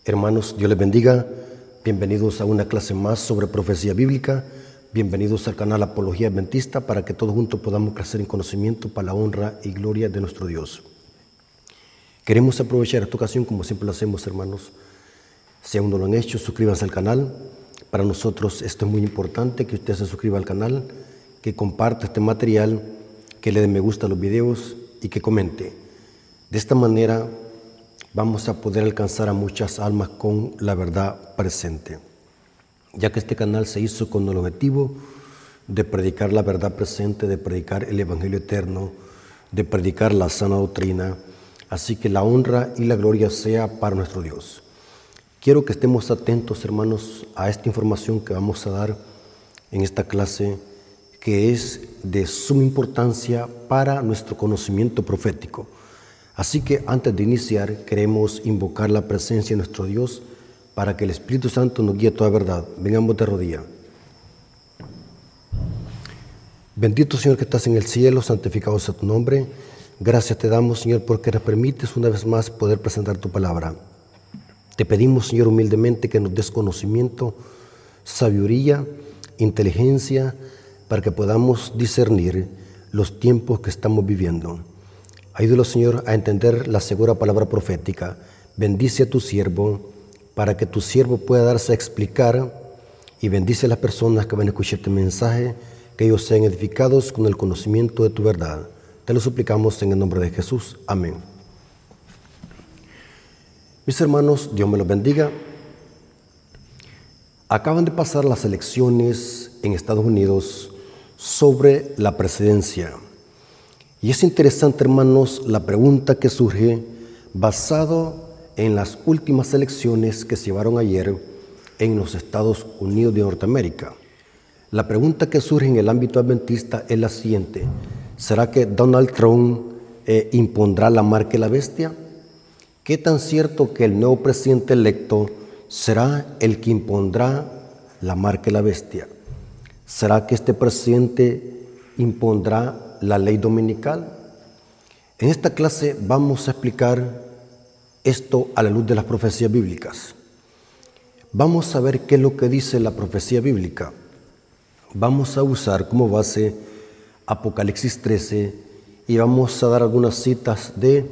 Hermanos, Dios les bendiga. Bienvenidos a una clase más sobre profecía bíblica. Bienvenidos al canal Apología Adventista para que todos juntos podamos crecer en conocimiento para la honra y gloria de nuestro Dios. Queremos aprovechar esta ocasión como siempre lo hacemos, hermanos. Si aún no lo han hecho, suscríbanse al canal. Para nosotros esto es muy importante, que usted se suscriba al canal, que comparta este material, que le dé me gusta a los videos y que comente. De esta manera vamos a poder alcanzar a muchas almas con la verdad presente, ya que este canal se hizo con el objetivo de predicar la verdad presente, de predicar el Evangelio eterno, de predicar la sana doctrina, así que la honra y la gloria sea para nuestro Dios. Quiero que estemos atentos, hermanos, a esta información que vamos a dar en esta clase, que es de suma importancia para nuestro conocimiento profético. Así que antes de iniciar, queremos invocar la presencia de nuestro Dios para que el Espíritu Santo nos guíe a toda verdad. Vengamos de rodillas. Bendito Señor que estás en el cielo, santificado sea tu nombre. Gracias te damos, Señor, porque nos permites una vez más poder presentar tu palabra. Te pedimos, Señor, humildemente que nos des conocimiento, sabiduría, inteligencia, para que podamos discernir los tiempos que estamos viviendo. Ayúdalo, Señor, a entender la segura palabra profética. Bendice a tu siervo, para que tu siervo pueda darse a explicar, y bendice a las personas que van a escuchar este mensaje, que ellos sean edificados con el conocimiento de tu verdad. Te lo suplicamos en el nombre de Jesús. Amén. Mis hermanos, Dios me los bendiga. Acaban de pasar las elecciones en Estados Unidos sobre la presidencia. Y es interesante, hermanos, la pregunta que surge basado en las últimas elecciones que se llevaron ayer en los Estados Unidos de Norteamérica. La pregunta que surge en el ámbito adventista es la siguiente: ¿será que Donald Trump impondrá la marca de la bestia? ¿Qué tan cierto que el nuevo presidente electo será el que impondrá la marca de la bestia? ¿Será que este presidente impondrá la ley dominical? En esta clase vamos a explicar esto a la luz de las profecías bíblicas. Vamos a ver qué es lo que dice la profecía bíblica. Vamos a usar como base Apocalipsis 13 y vamos a dar algunas citas de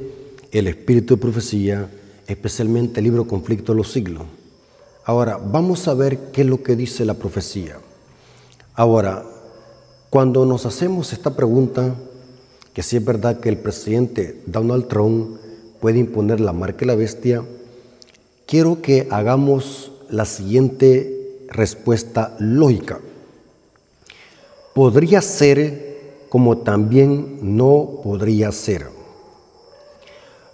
el espíritu de profecía, especialmente el libro Conflicto de los Siglos. Ahora, vamos a ver qué es lo que dice la profecía. Ahora, cuando nos hacemos esta pregunta, que si es verdad que el presidente Donald Trump puede imponer la marca de la bestia, quiero que hagamos la siguiente respuesta lógica. Podría ser como también no podría ser.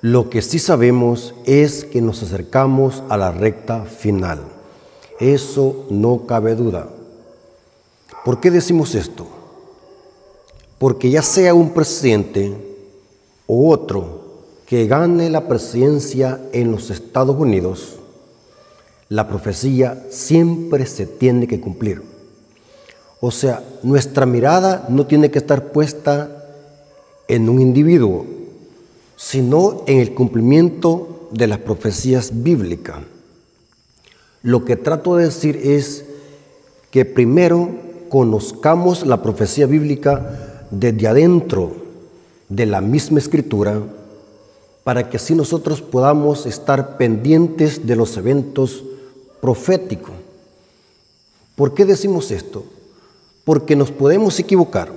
Lo que sí sabemos es que nos acercamos a la recta final. Eso no cabe duda. ¿Por qué decimos esto? Porque ya sea un presidente o otro que gane la presidencia en los Estados Unidos, la profecía siempre se tiene que cumplir. O sea, nuestra mirada no tiene que estar puesta en un individuo, sino en el cumplimiento de las profecías bíblicas. Lo que trato de decir es que primero conozcamos la profecía bíblica desde adentro de la misma escritura, para que así nosotros podamos estar pendientes de los eventos proféticos. ¿Por qué decimos esto? Porque nos podemos equivocar.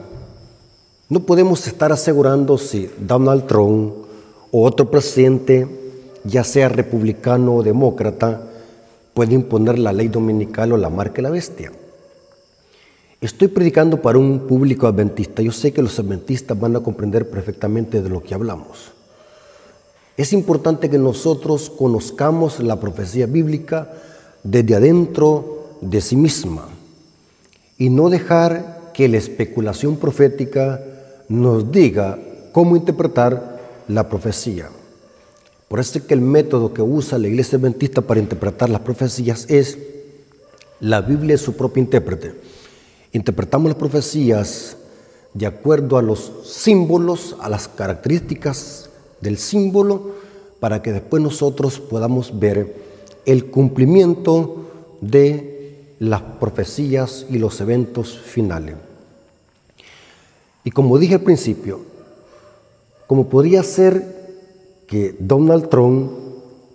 No podemos estar asegurando si Donald Trump o otro presidente, ya sea republicano o demócrata, puede imponer la ley dominical o la marca de la bestia. Estoy predicando para un público adventista. Yo sé que los adventistas van a comprender perfectamente de lo que hablamos. Es importante que nosotros conozcamos la profecía bíblica desde adentro de sí misma y no dejar que la especulación profética nos diga cómo interpretar la profecía. Por eso es que el método que usa la Iglesia Adventista para interpretar las profecías es la Biblia es su propio intérprete. Interpretamos las profecías de acuerdo a los símbolos, a las características del símbolo, para que después nosotros podamos ver el cumplimiento de las profecías y los eventos finales. Y como dije al principio, como podría ser que Donald Trump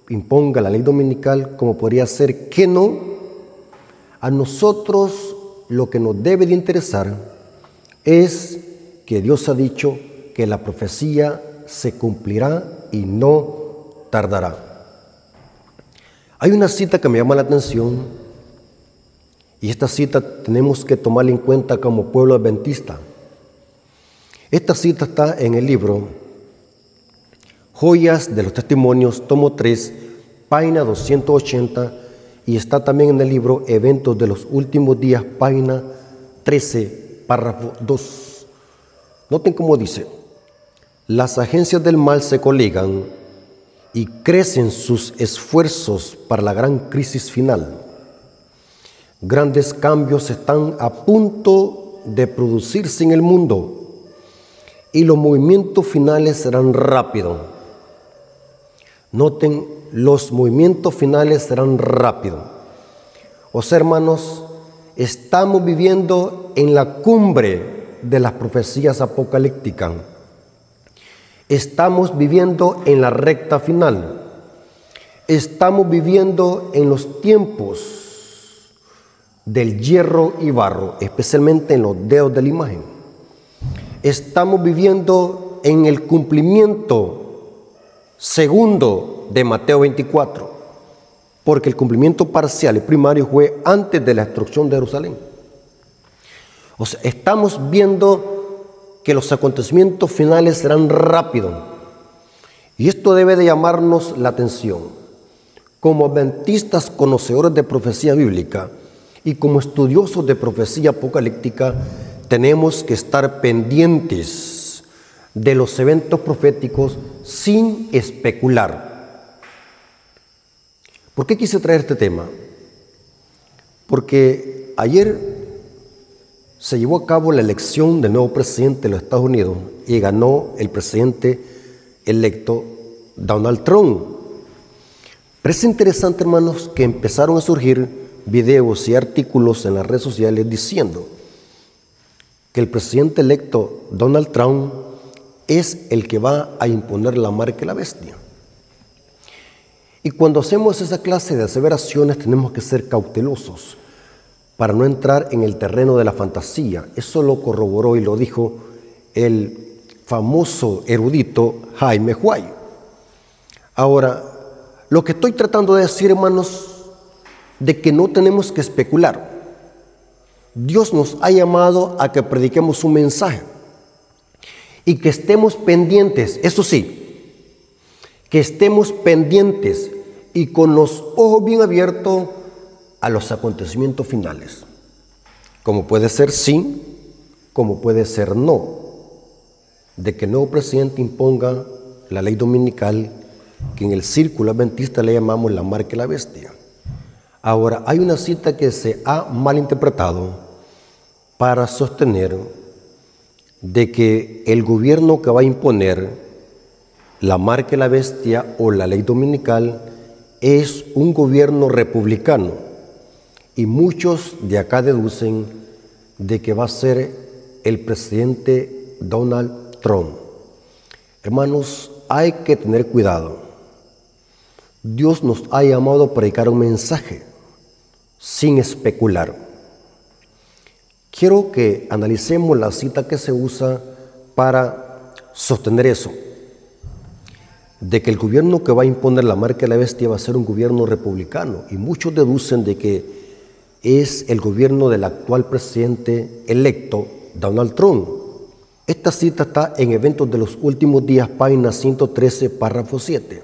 imponga la ley dominical, como podría ser que no, a nosotros lo que nos debe de interesar es que Dios ha dicho que la profecía se cumplirá y no tardará. Hay una cita que me llama la atención y esta cita tenemos que tomarla en cuenta como pueblo adventista. Esta cita está en el libro Joyas de los Testimonios, tomo 3, página 280, y está también en el libro Eventos de los Últimos Días, página 13, párrafo 2. Noten cómo dice: las agencias del mal se coligan y crecen sus esfuerzos para la gran crisis final. Grandes cambios están a punto de producirse en el mundo y los movimientos finales serán rápidos. Noten, los movimientos finales serán rápidos. O sea, hermanos, estamos viviendo en la cumbre de las profecías apocalípticas. Estamos viviendo en la recta final. Estamos viviendo en los tiempos del hierro y barro, especialmente en los dedos de la imagen. Estamos viviendo en el cumplimiento segundo de Mateo 24, porque el cumplimiento parcial y primario fue antes de la destrucción de Jerusalén. O sea, estamos viendo que los acontecimientos finales serán rápidos, y esto debe de llamarnos la atención. Como adventistas conocedores de profecía bíblica y como estudiosos de profecía apocalíptica, tenemos que estar pendientes de los eventos proféticos sin especular. ¿Por qué quise traer este tema? Porque ayer se llevó a cabo la elección del nuevo presidente de los Estados Unidos y ganó el presidente electo Donald Trump. Pero es interesante, hermanos, que empezaron a surgir videos y artículos en las redes sociales diciendo que el presidente electo Donald Trump es el que va a imponer la marca de la bestia. Y cuando hacemos esa clase de aseveraciones tenemos que ser cautelosos para no entrar en el terreno de la fantasía. Eso lo corroboró y lo dijo el famoso erudito Jaime Huay. Ahora, lo que estoy tratando de decir, hermanos, de que no tenemos que especular. Dios nos ha llamado a que prediquemos un mensaje y que estemos pendientes, eso sí, que estemos pendientes y con los ojos bien abiertos a los acontecimientos finales, como puede ser sí, como puede ser no, de que el nuevo presidente imponga la ley dominical, que en el círculo adventista le llamamos la marca de la bestia. Ahora, hay una cita que se ha malinterpretado para sostener de que el gobierno que va a imponer la marca de la bestia o la ley dominical es un gobierno republicano, y muchos de acá deducen de que va a ser el presidente Donald Trump. Hermanos, hay que tener cuidado. Dios nos ha llamado a predicar un mensaje sin especular. Quiero que analicemos la cita que se usa para sostener eso, de que el gobierno que va a imponer la marca de la bestia va a ser un gobierno republicano, y muchos deducen de que es el gobierno del actual presidente electo, Donald Trump. Esta cita está en Eventos de los Últimos Días, página 113, párrafo 7.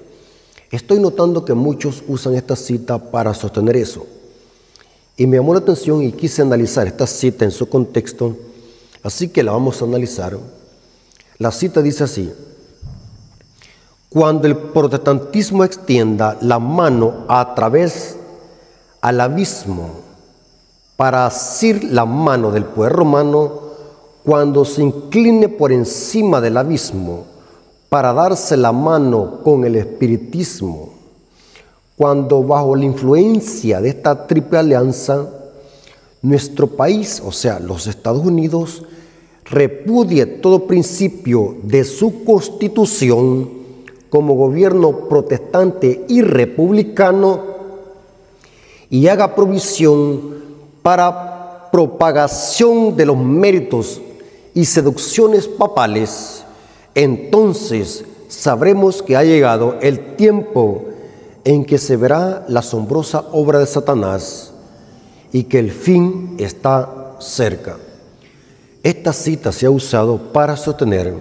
Estoy notando que muchos usan esta cita para sostener eso. Y me llamó la atención y quise analizar esta cita en su contexto, así que la vamos a analizar. La cita dice así: cuando el protestantismo extienda la mano a través al abismo para asir la mano del poder romano, cuando se incline por encima del abismo para darse la mano con el espiritismo, cuando bajo la influencia de esta triple alianza, nuestro país, o sea, los Estados Unidos, repudie todo principio de su constitución como gobierno protestante y republicano y haga provisión para propagación de los méritos y seducciones papales, entonces sabremos que ha llegado el tiempo en que se verá la asombrosa obra de Satanás y que el fin está cerca. Esta cita se ha usado para sostener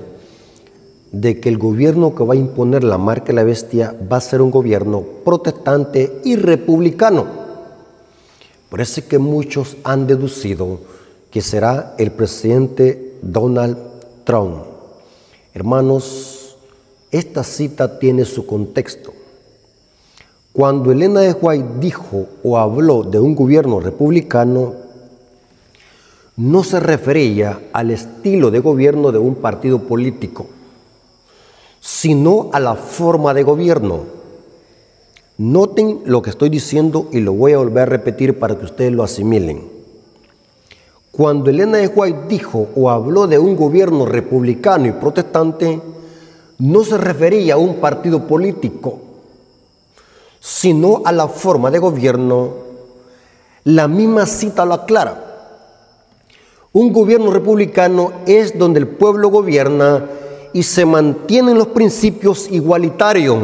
de que el gobierno que va a imponer la marca de la bestia va a ser un gobierno protestante y republicano. Por eso es que muchos han deducido que será el presidente Donald Trump. Hermanos, esta cita tiene su contexto. Cuando Elena de White dijo o habló de un gobierno republicano, no se refería al estilo de gobierno de un partido político, sino a la forma de gobierno. Noten lo que estoy diciendo y lo voy a volver a repetir para que ustedes lo asimilen. Cuando Elena de White dijo o habló de un gobierno republicano y protestante, no se refería a un partido político, sino a la forma de gobierno. La misma cita lo aclara. Un gobierno republicano es donde el pueblo gobierna y se mantienen los principios igualitarios.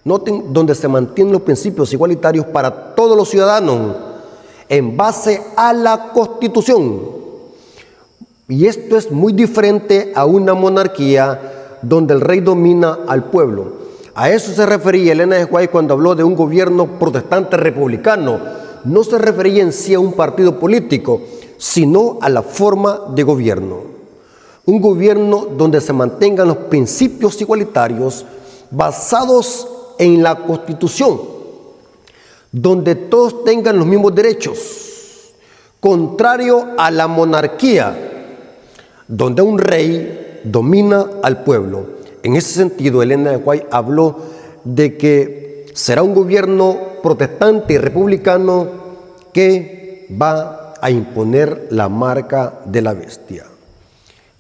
Noten, donde se mantienen los principios igualitarios para todos los ciudadanos en base a la Constitución. Y esto es muy diferente a una monarquía donde el rey domina al pueblo. A eso se refería Elena de White cuando habló de un gobierno protestante republicano. No se refería en sí a un partido político, sino a la forma de gobierno. Un gobierno donde se mantengan los principios igualitarios basados en la Constitución, donde todos tengan los mismos derechos, contrario a la monarquía, donde un rey domina al pueblo. En ese sentido, Elena de White habló de que será un gobierno protestante y republicano que va a imponer la marca de la bestia.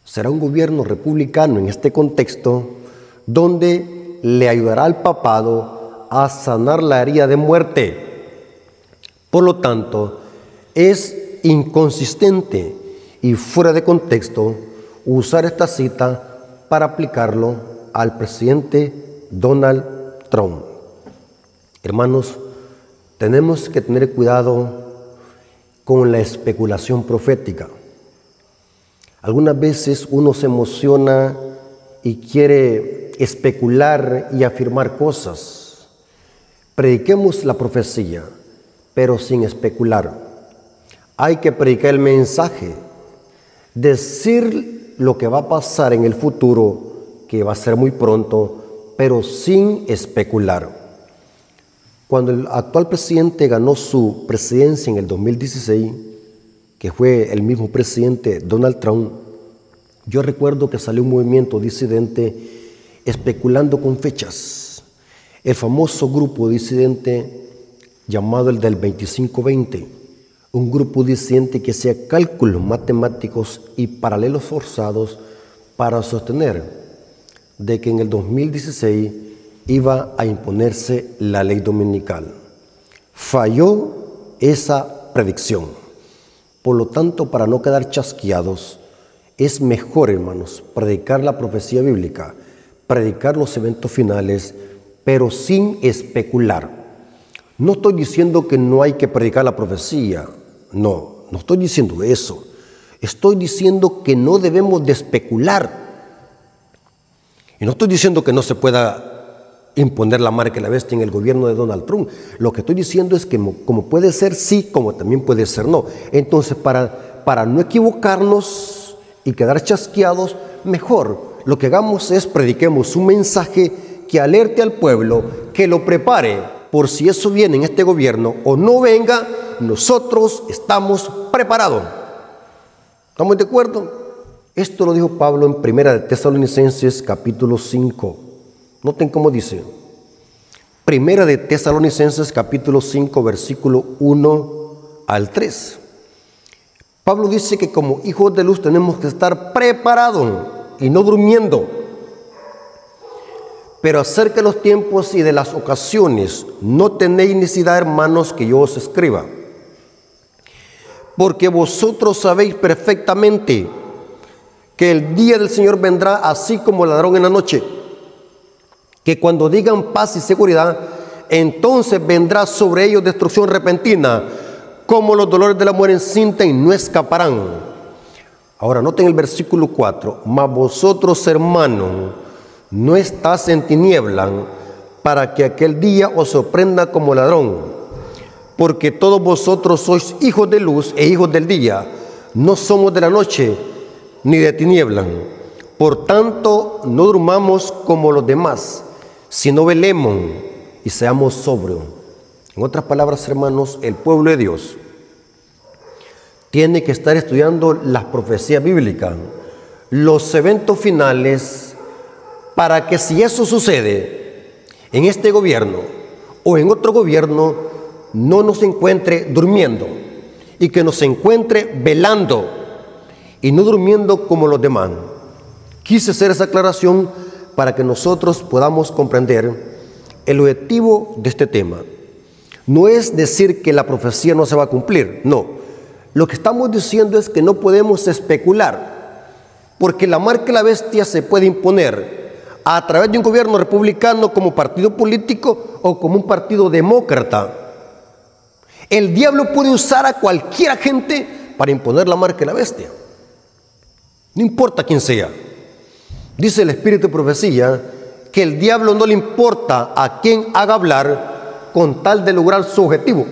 Será un gobierno republicano en este contexto donde le ayudará al papado a sanar la herida de muerte. Por lo tanto, es inconsistente y fuera de contexto usar esta cita para aplicarlo al presidente Donald Trump. Hermanos, tenemos que tener cuidado con la especulación profética. Algunas veces uno se emociona y quiere especular y afirmar cosas. Prediquemos la profecía, pero sin especular. Hay que predicar el mensaje, decir lo que va a pasar en el futuro, que va a ser muy pronto, pero sin especular. Cuando el actual presidente ganó su presidencia en el 2016, que fue el mismo presidente Donald Trump, yo recuerdo que salió un movimiento disidente especulando con fechas. El famoso grupo disidente llamado el del 2520, un grupo disidente que hacía cálculos matemáticos y paralelos forzados para sostener de que en el 2016 iba a imponerse la ley dominical. Falló esa predicción. Por lo tanto, para no quedar chasqueados, es mejor, hermanos, predicar la profecía bíblica, predicar los eventos finales, pero sin especular. No estoy diciendo que no hay que predicar la profecía, no estoy diciendo eso. Estoy diciendo que no debemos de especular. Y no estoy diciendo que no se pueda imponer la marca de la bestia en el gobierno de Donald Trump. Lo que estoy diciendo es que como puede ser sí, como también puede ser no. Entonces, para no equivocarnos y quedar chasqueados, mejor lo que hagamos es prediquemos un mensaje que alerte al pueblo, que lo prepare por si eso viene en este gobierno o no venga, nosotros estamos preparados. ¿Estamos de acuerdo? Esto lo dijo Pablo en 1 de Tesalonicenses capítulo 5. Noten cómo dice: Primera de Tesalonicenses capítulo 5 versículo 1 al 3. Pablo dice que como hijos de luz tenemos que estar preparados y no durmiendo. Pero acerca de los tiempos y de las ocasiones, no tenéis necesidad, hermanos, que yo os escriba. Porque vosotros sabéis perfectamente que el día del Señor vendrá así como el ladrón en la noche. Que cuando digan paz y seguridad, entonces vendrá sobre ellos destrucción repentina, como los dolores de la mujer encinta, y no escaparán. Ahora noten el versículo 4. Mas vosotros, hermanos, no estáis en tinieblas, para que aquel día os sorprenda como ladrón. Porque todos vosotros sois hijos de luz e hijos del día. No somos de la noche ni de tinieblas. Por tanto, no durmamos como los demás, sino velemos y seamos sobrios. En otras palabras, hermanos, el pueblo de Dios tiene que estar estudiando las profecías bíblicas, los eventos finales, para que si eso sucede en este gobierno o en otro gobierno, no nos encuentre durmiendo, y que nos encuentre velando y no durmiendo como los demás. Quise hacer esa aclaración para que nosotros podamos comprender el objetivo de este tema. No es decir que la profecía no se va a cumplir, no. Lo que estamos diciendo es que no podemos especular, porque la marca de la bestia se puede imponer a través de un gobierno republicano como partido político o como un partido demócrata. El diablo puede usar a cualquier agente para imponer la marca de la bestia. No importa quién sea. Dice el espíritu de profecía que el diablo no le importa a quién haga hablar con tal de lograr su objetivo.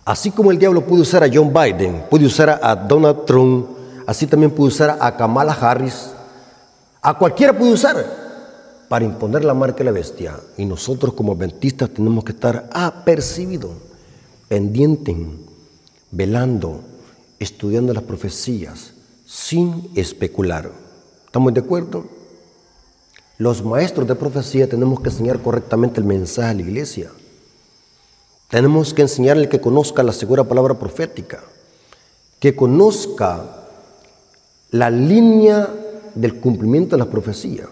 Así como el diablo puede usar a John Biden, puede usar a Donald Trump, así también puede usar a Kamala Harris, a cualquiera puede usar para imponer la marca de la bestia. Y nosotros como adventistas tenemos que estar apercibidos, pendientes, velando, estudiando las profecías, sin especular. ¿Estamos de acuerdo? Los maestros de profecía tenemos que enseñar correctamente el mensaje a la iglesia. Tenemos que enseñarle que conozca la segura palabra profética, que conozca la línea del cumplimiento de la profecía.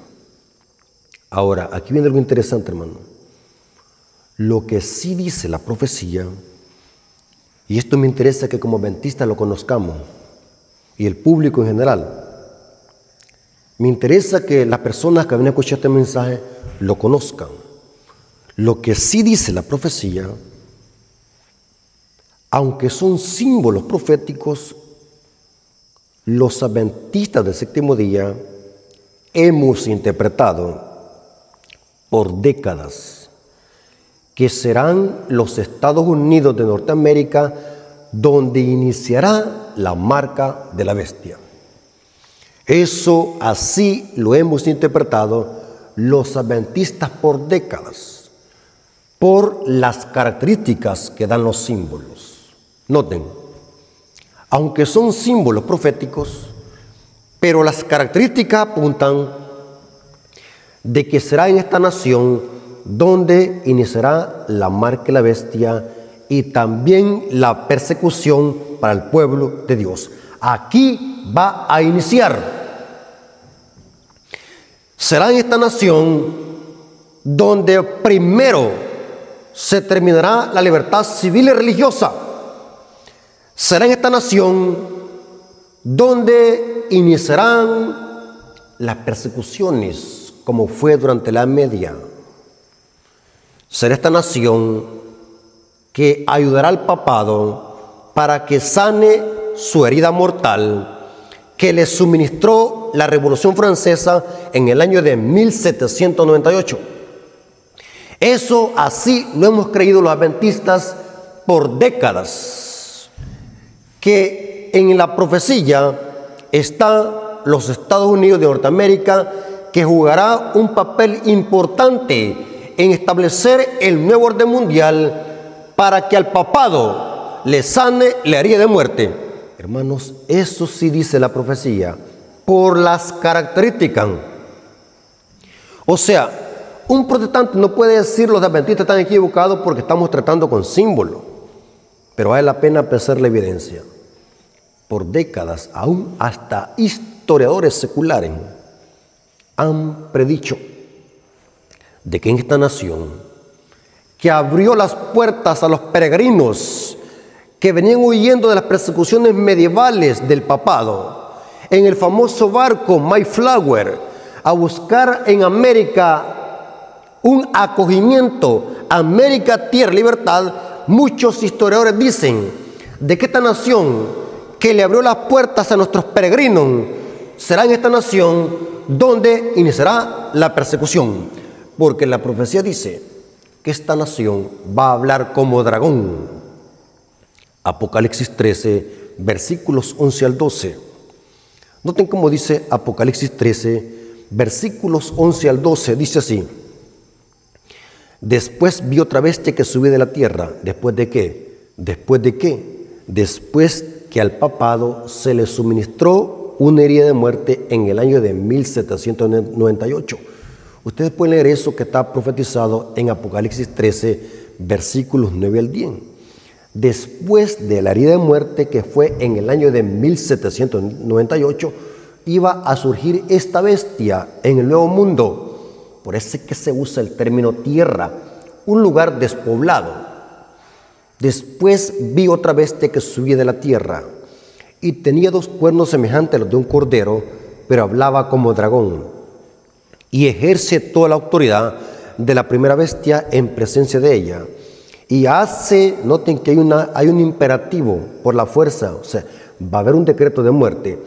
Ahora, aquí viene algo interesante, hermano. Lo que sí dice la profecía, y esto me interesa que como adventistas lo conozcamos, y el público en general, me interesa que las personas que van a escuchar este mensaje lo conozcan. Lo que sí dice la profecía, aunque son símbolos proféticos, los adventistas del séptimo día hemos interpretado por décadas que serán los Estados Unidos de Norteamérica donde iniciará la marca de la bestia. Eso así lo hemos interpretado los adventistas por décadas, por las características que dan los símbolos. Noten, aunque son símbolos proféticos, pero las características apuntan de que será en esta nación donde iniciará la marca de la bestia y también la persecución para el pueblo de Dios. Aquí va a iniciar. Será en esta nación donde primero se terminará la libertad civil y religiosa. Será en esta nación donde iniciarán las persecuciones, como fue durante la Edad Media. Será esta nación que ayudará al papado para que sane su herida mortal que le suministró la Revolución Francesa en el año de 1798. Eso así lo hemos creído los adventistas por décadas, que en la profecía están los Estados Unidos de Norteamérica, que jugará un papel importante en establecer el nuevo orden mundial para que al papado le sane la herida de muerte. Hermanos, eso sí dice la profecía, por las características. O sea, un protestante no puede decir los adventistas están equivocados porque estamos tratando con símbolos, pero vale la pena pensar la evidencia. Por décadas, aún hasta historiadores seculares han predicho de que en esta nación, que abrió las puertas a los peregrinos que venían huyendo de las persecuciones medievales del papado, en el famoso barco Mayflower, a buscar en América un acogimiento, América, tierra, libertad. Muchos historiadores dicen de que esta nación que le abrió las puertas a nuestros peregrinos será en esta nación donde iniciará la persecución, porque la profecía dice que esta nación va a hablar como dragón. Apocalipsis 13, versículos 11 al 12. Noten cómo dice Apocalipsis 13, versículos 11 al 12, dice así: después vi otra bestia que subía de la tierra. ¿Después de qué? ¿Después de qué? Después que al papado se le suministró una herida de muerte en el año de 1798. Ustedes pueden leer eso que está profetizado en Apocalipsis 13, versículos 9 al 10. Después de la herida de muerte que fue en el año de 1798, iba a surgir esta bestia en el Nuevo Mundo. Por eso es que se usa el término tierra, un lugar despoblado. Después vi otra bestia que subía de la tierra y tenía 2 cuernos semejantes a los de un cordero, pero hablaba como dragón y ejerce toda la autoridad de la primera bestia en presencia de ella. Y hace, noten que hay un imperativo por la fuerza, o sea, va a haber un decreto de muerte,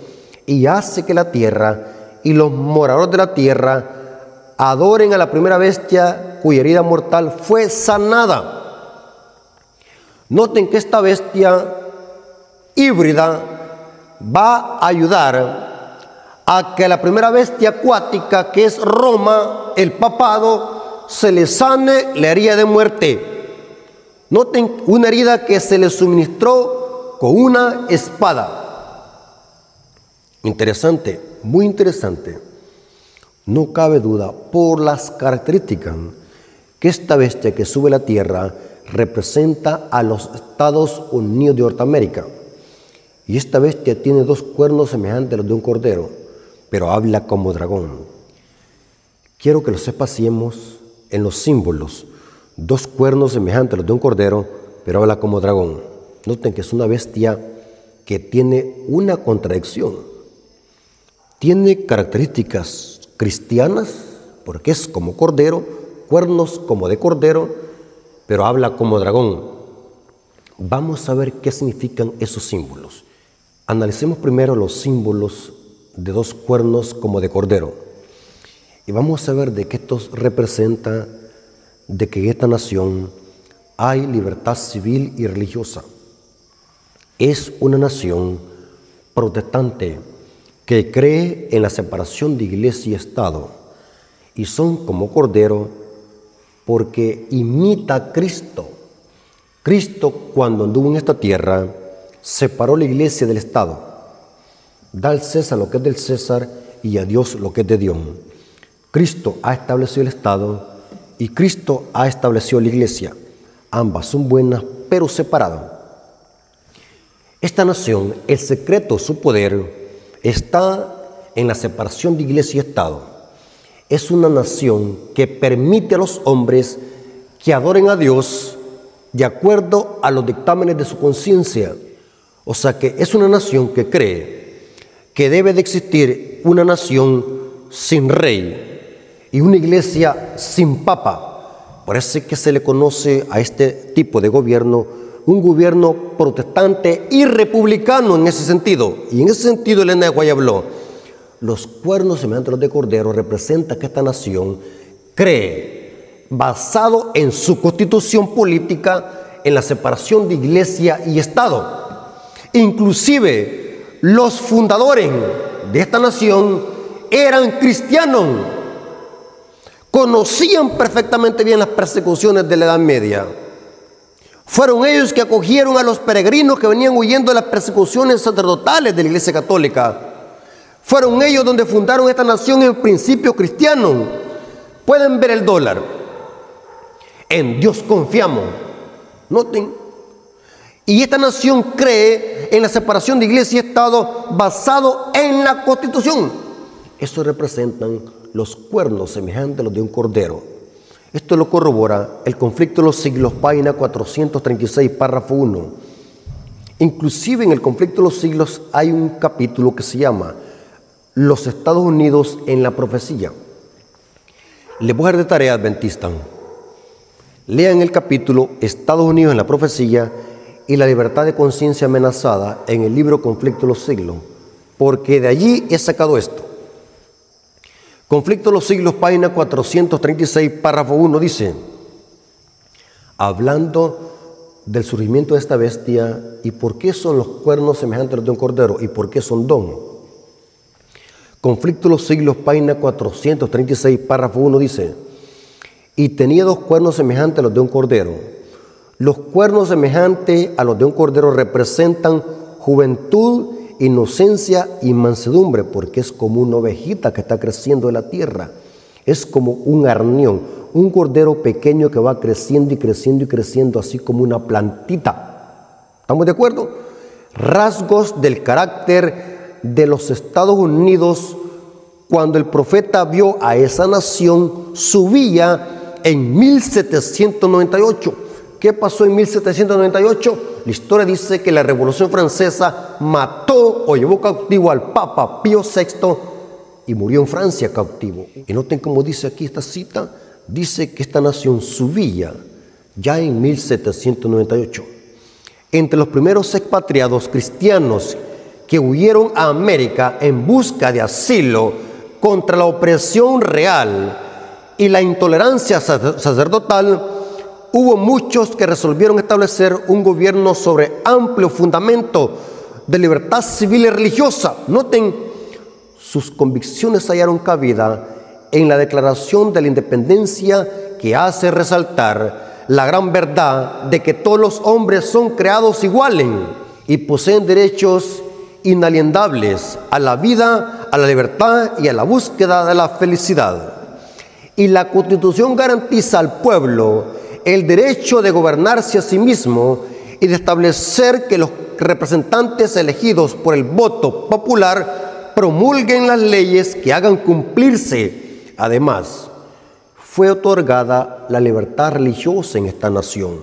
y hace que la tierra y los moradores de la tierra adoren a la primera bestia cuya herida mortal fue sanada. Noten que esta bestia híbrida va a ayudar a que a la primera bestia acuática, que es Roma, el papado, se le sane la herida de muerte. Noten una herida que se le suministró con una espada. Interesante, muy interesante. No cabe duda por las características que esta bestia que sube a la tierra representa a los Estados Unidos de Norteamérica. Y esta bestia tiene 2 cuernos semejantes a los de un cordero, pero habla como dragón. Quiero que lo sepaciemos en los símbolos. 2 cuernos semejantes a los de un cordero, pero habla como dragón. Noten que es una bestia que tiene una contradicción. Tiene características cristianas, porque es como cordero, cuernos como de cordero, pero habla como dragón. Vamos a ver qué significan esos símbolos. Analicemos primero los símbolos de 2 cuernos como de cordero. Y vamos a ver de qué esto representa de que en esta nación hay libertad civil y religiosa. Es una nación protestante que cree en la separación de iglesia y Estado, y son como cordero porque imita a Cristo. Cristo, cuando anduvo en esta tierra, separó la iglesia del Estado. Da al César lo que es del César y a Dios lo que es de Dios. Cristo ha establecido el Estado y Cristo ha establecido la iglesia. Ambas son buenas, pero separadas. Esta nación, el secreto de su poder está en la separación de iglesia y Estado. Es una nación que permite a los hombres que adoren a Dios de acuerdo a los dictámenes de su conciencia. O sea que es una nación que cree que debe de existir una nación sin rey y una iglesia sin papa. Por eso es que se le conoce a este tipo de gobierno un gobierno protestante y republicano en ese sentido. Y en ese sentido Elena de White habló: los cuernos semejantes a los de cordero representan que esta nación cree, basado en su constitución política, en la separación de iglesia y Estado. Inclusive los fundadores de esta nación eran cristianos, conocían perfectamente bien las persecuciones de la Edad Media. Fueron ellos que acogieron a los peregrinos que venían huyendo de las persecuciones sacerdotales de la Iglesia Católica. Fueron ellos donde fundaron esta nación en principio cristiano. Pueden ver el dólar. En Dios confiamos. Noten. Y esta nación cree en la separación de iglesia y Estado basado en la Constitución. Eso representan los cuernos semejantes a los de un cordero. Esto lo corrobora el conflicto de los siglos, página 436, párrafo 1. Inclusive en el conflicto de los siglos hay un capítulo que se llama Los Estados Unidos en la profecía. Les voy a dar de tarea adventista. Lean el capítulo Estados Unidos en la profecía y la libertad de conciencia amenazada en el libro Conflicto de los siglos, porque de allí he sacado esto. Conflicto de los siglos, página 436, párrafo 1, dice, hablando del surgimiento de esta bestia y por qué son los cuernos semejantes a los de un cordero y por qué son don. Conflicto de los siglos, página 436, párrafo 1, dice, y tenía 2 cuernos semejantes a los de un cordero. Los cuernos semejantes a los de un cordero representan juventud, inocencia y mansedumbre, porque es como una ovejita que está creciendo de la tierra. Es como un arnión, un cordero pequeño que va creciendo y creciendo y creciendo, así como una plantita. ¿Estamos de acuerdo? Rasgos del carácter de los Estados Unidos cuando el profeta vio a esa nación subía en 1798. ¿Qué pasó en 1798? La historia dice que la Revolución Francesa mató o llevó cautivo al Papa Pío VI y murió en Francia cautivo. Y noten cómo dice aquí esta cita, dice que esta nación subía ya en 1798. Entre los primeros expatriados cristianos que huyeron a América en busca de asilo contra la opresión real y la intolerancia sacerdotal, hubo muchos que resolvieron establecer un gobierno sobre amplio fundamento de libertad civil y religiosa. Noten, sus convicciones hallaron cabida en la Declaración de la Independencia, que hace resaltar la gran verdad de que todos los hombres son creados iguales y poseen derechos inalienables a la vida, a la libertad y a la búsqueda de la felicidad. Y la Constitución garantiza al pueblo el derecho de gobernarse a sí mismo y de establecer que los representantes elegidos por el voto popular promulguen las leyes que hagan cumplirse. Además, fue otorgada la libertad religiosa en esta nación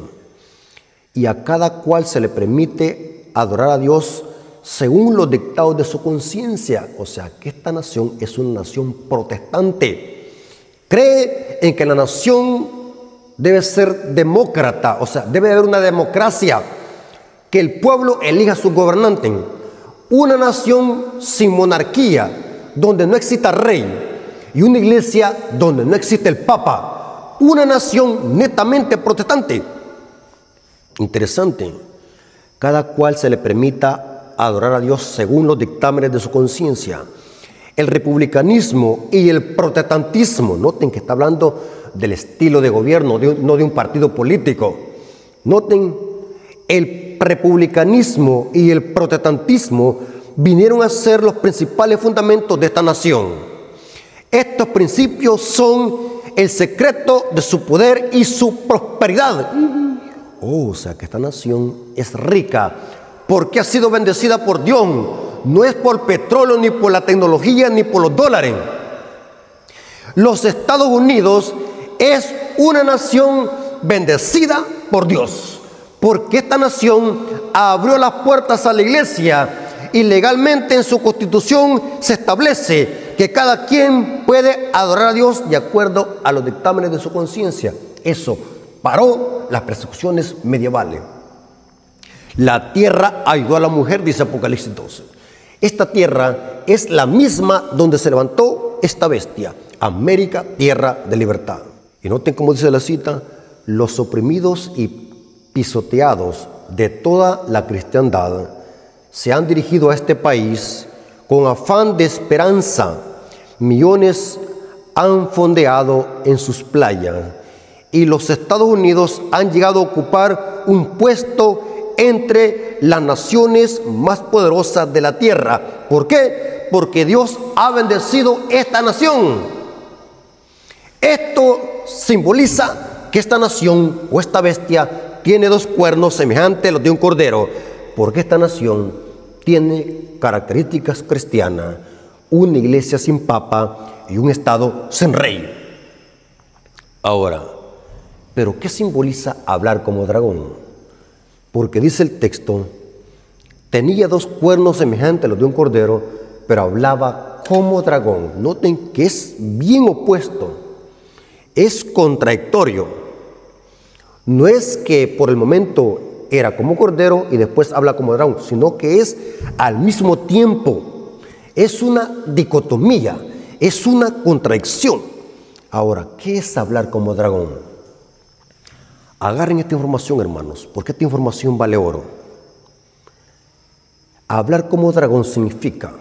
y a cada cual se le permite adorar a Dios según los dictados de su conciencia. O sea, que esta nación es una nación protestante. Cree en que la nación debe ser demócrata, o sea, debe haber una democracia, que el pueblo elija a su gobernante. Una nación sin monarquía, donde no exista rey, y una iglesia donde no existe el papa. Una nación netamente protestante. Interesante. Cada cual se le permita adorar a Dios según los dictámenes de su conciencia. El republicanismo y el protestantismo, noten que está hablando del estilo de gobierno, no de un partido político. Noten, el republicanismo y el protestantismo vinieron a ser los principales fundamentos de esta nación. Estos principios son el secreto de su poder y su prosperidad. O sea que esta nación es rica porque ha sido bendecida por Dios. No es por petróleo, ni por la tecnología, ni por los dólares. Los Estados Unidos es una nación bendecida por Dios, porque esta nación abrió las puertas a la iglesia y legalmente en su constitución se establece que cada quien puede adorar a Dios de acuerdo a los dictámenes de su conciencia. Eso paró las persecuciones medievales. La tierra ayudó a la mujer, dice Apocalipsis 12. Esta tierra es la misma donde se levantó esta bestia, América, tierra de libertad. Y noten cómo dice la cita, los oprimidos y pisoteados de toda la cristiandad se han dirigido a este país con afán de esperanza. Millones han fondeado en sus playas y los Estados Unidos han llegado a ocupar un puesto entre las naciones más poderosas de la tierra. ¿Por qué? Porque Dios ha bendecido esta nación. Esto simboliza que esta nación o esta bestia tiene dos cuernos semejantes a los de un cordero, porque esta nación tiene características cristianas, una iglesia sin papa y un estado sin rey. Ahora, ¿pero qué simboliza hablar como dragón? Porque dice el texto, tenía dos cuernos semejantes a los de un cordero, pero hablaba como dragón. Noten que es bien opuesto, es contradictorio. No es que por el momento era como cordero y después habla como dragón, sino que es al mismo tiempo. Es una dicotomía, es una contradicción. Ahora, ¿qué es hablar como dragón? Agarren esta información, hermanos, porque esta información vale oro. Hablar como dragón significa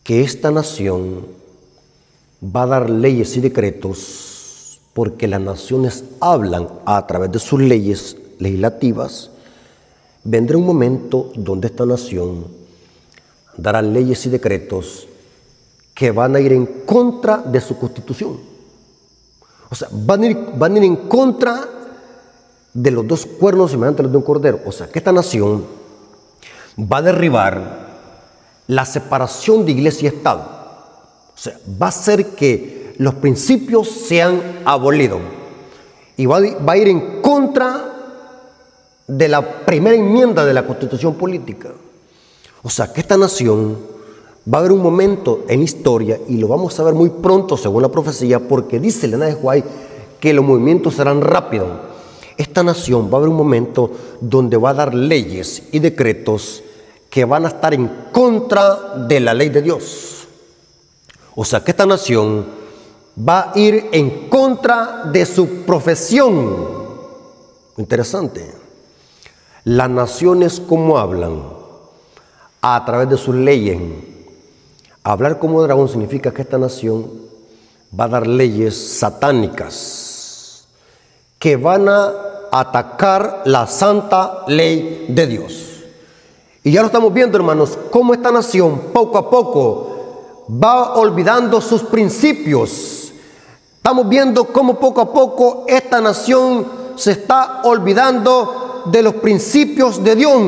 que esta nación va a dar leyes y decretos, porque las naciones hablan a través de sus leyes legislativas. Vendrá un momento donde esta nación dará leyes y decretos que van a ir en contra de su constitución. O sea, van a ir en contra de los dos cuernos semejantes a los de un cordero. O sea, que esta nación va a derribar la separación de iglesia y Estado. O sea, va a hacer que los principios sean abolidos. Y va a ir en contra de la primera enmienda de la Constitución política. O sea, que esta nación va a haber un momento en la historia, y lo vamos a ver muy pronto según la profecía, porque dice Elena de White que los movimientos serán rápidos. Esta nación va a haber un momento donde va a dar leyes y decretos que van a estar en contra de la ley de Dios. O sea, que esta nación va a ir en contra de su profesión. Interesante. Las naciones, ¿cómo hablan? A través de sus leyes. Hablar como dragón significa que esta nación va a dar leyes satánicas que van a atacar la santa ley de Dios. Y ya lo estamos viendo, hermanos, cómo esta nación poco a poco va olvidando sus principios. Estamos viendo cómo poco a poco esta nación se está olvidando de los principios de Dios.